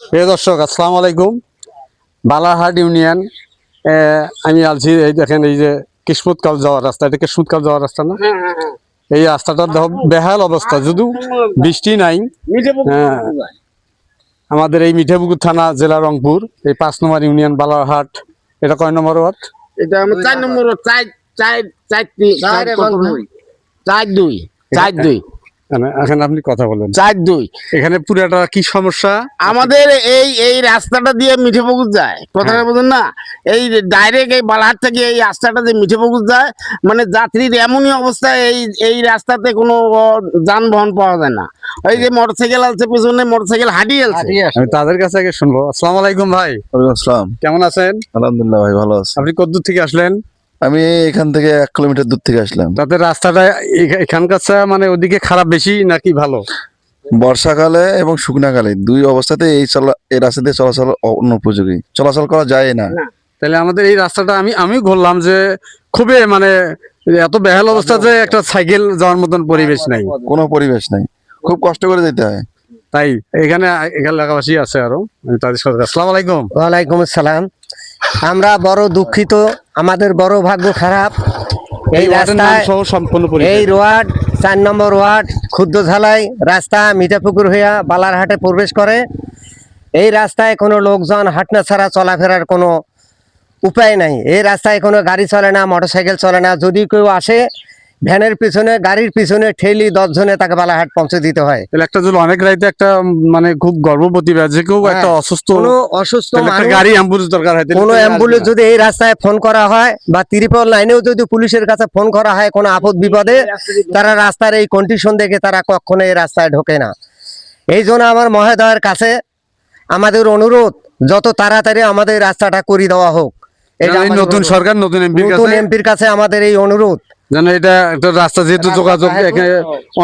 প্রিয় দর্শক, আসসালামু আলাইকুম। বালারহাট ইউনিয়ন আমি আলছি। এই দেখেন, এই যে কিসমতকাল যাওয়ার রাস্তা, এটা কিসমতকাল যাওয়ার রাস্তা না? এই রাস্তাটার বেহাল অবস্থা, যদিও বৃষ্টি নাই। হ্যাঁ, আমাদের এই মিঠাপুকুর থানা, জেলা রংপুর, এই 5 নম্বর ইউনিয়ন বালারহাট। এটা কয় নম্বর ওয়ার্ড? এটা আমার 4 নম্বর, 4-2 এখন আপনি কথা বলেন। 4-2 এখানে পুরাটা কি সমস্যা? আমাদের এই রাস্তাটা দিয়ে মিঠেপুকুর যায়, কথাটা বুঝুন না। এই ডাইরেক্ট এই বালাহাট থেকে এই রাস্তাটা দিয়ে মিঠেপুকুর যায়, মানে যাত্রীর এমনই অবস্থা, এই রাস্তাতে কোনো যানবাহন পাওয়া যায় না। ওই যে মোটরসাইকেল আছে, পিছনে মোটরসাইকেল হাঁটিয়ে আছে। আমি তাদের কাছে আগে শুনবো। আসসালামু আলাইকুম ভাই। আসসালাম। কেমন আছেন? আলহামদুলিল্লাহ ভাই, ভালো আছি। আপনি কত দূর থেকে আসলেন? আমি এখান থেকে 1 কিলোমিটার দূর থেকে আসলাম। তাতে রাস্তাটা এখানকার মানে ওদিকে খারাপ বেশি নাকি ভালো? বর্ষাকালে এবং শুকনাকালে দুই অবস্থাতে এই রাস্তা দিয়ে চলাচল অনুপযোগী, চলাচল করা যায় না। তাহলে আমাদের এই রাস্তাটা আমিও ঘুরলাম যে খুবই মানে এত বেহাল অবস্থা যে একটা সাইকেল যাওয়ার মতন পরিবেশ নাই, কোনো পরিবেশ নাই, খুব কষ্ট করে যেতে হয়। তাই এখানে এলাকাবাসী আছে আরো, আমি তাদের সাথে। আসসালামু আলাইকুম। ওয়ালাইকুম আসসালাম। আমরা বড় দুঃখিত, আমাদের বড় ভাগ্য খারাপ। এই রাস্তায় এই ওয়ার্ড 4 নম্বর ওয়ার্ড ক্ষুদ্র ঝালাই রাস্তা মিঠাপুকুর হইয়া বালারহাটে প্রবেশ করে। এই রাস্তায় কোনো লোকজন হাঁটনা ছাড়া চলাফেরার কোনো উপায় নাই। এই রাস্তায় কোনো গাড়ি চলে না, মোটরসাইকেল চলে না। যদি কেউ আসে ভ্যানের পিছনে, গাড়ির পিছনে ঠেলি 10 জনে তাকে বালারহাট পৌঁছে দিতে হয়। একটা অনেক রাইতে একটা মানে খুব গর্ভবতী যে কেউ একটা অসুস্থ গাড়ি অ্যাম্বুলেন্স দরকার হয়, কোনো অ্যাম্বুলেন্স যদি এই রাস্তায় ফোন করা হয় বা ত্রিপল লাইনেও যদি পুলিশের কাছে ফোন করা হয় কোনো আপদ বিপদে, তারা রাস্তার এই কন্ডিশন দেখে তারা কখনো এই রাস্তায় ঢোকে না। এই জন্য আমার মহোদয়ের কাছে আমাদের অনুরোধ, যত তাড়াতাড়ি আমাদের রাস্তাটা করে দেওয়া হোক। এই নতুন সরকার, নতুন এমপির কাছে আমাদের এই অনুরোধ, যেন এটা একটা রাস্তা, যেহেতু যোগাযোগ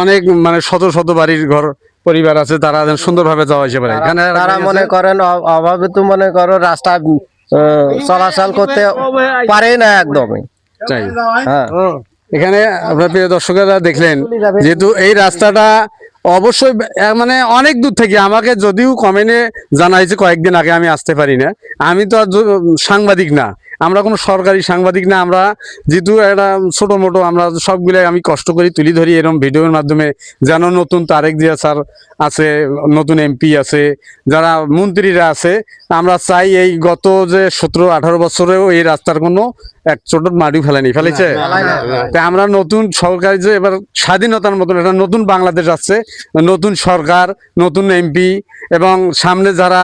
অনেক মানে শত শত বাড়ির ঘর পরিবার আছে, তারা যেন সুন্দরভাবে যাওয়া আসতে পারে। এখানে তারা মনে করেন অভাবে তো মনে করো রাস্তা চলাচল করতে পারে না একদমই। চাই হ্যাঁ, এখানে আপনার প্রিয় দর্শকেরা দেখলেন, যেহেতু এই রাস্তাটা অবশ্যই মানে অনেক দূর থেকে আমাকে যদিও কমেন্টে জানাইছে কয়েকদিন আগে, আমি আসতে পারি না। আমি তো আর সাংবাদিক না, আমরা কোনো সরকারি সাংবাদিক না। আমরা যেহেতু একটা ছোটো মোটো, আমরা সবগুলাই আমি কষ্ট করি তুলি ধরি এরকম ভিডিওর মাধ্যমে, যেন নতুন তারেক জিয়া স্যার আছে, নতুন এমপি আছে, যারা মন্ত্রীরা আছে, আমরা চাই এই গত যে 17-18 বছরেও এই রাস্তার কোনো এক ছোট মাটি ফেলেছে। তাই আমরা নতুন সরকার, যে এবার স্বাধীনতার মতন একটা নতুন বাংলাদেশ আসছে, নতুন সরকার, নতুন এমপি, এবং সামনে যারা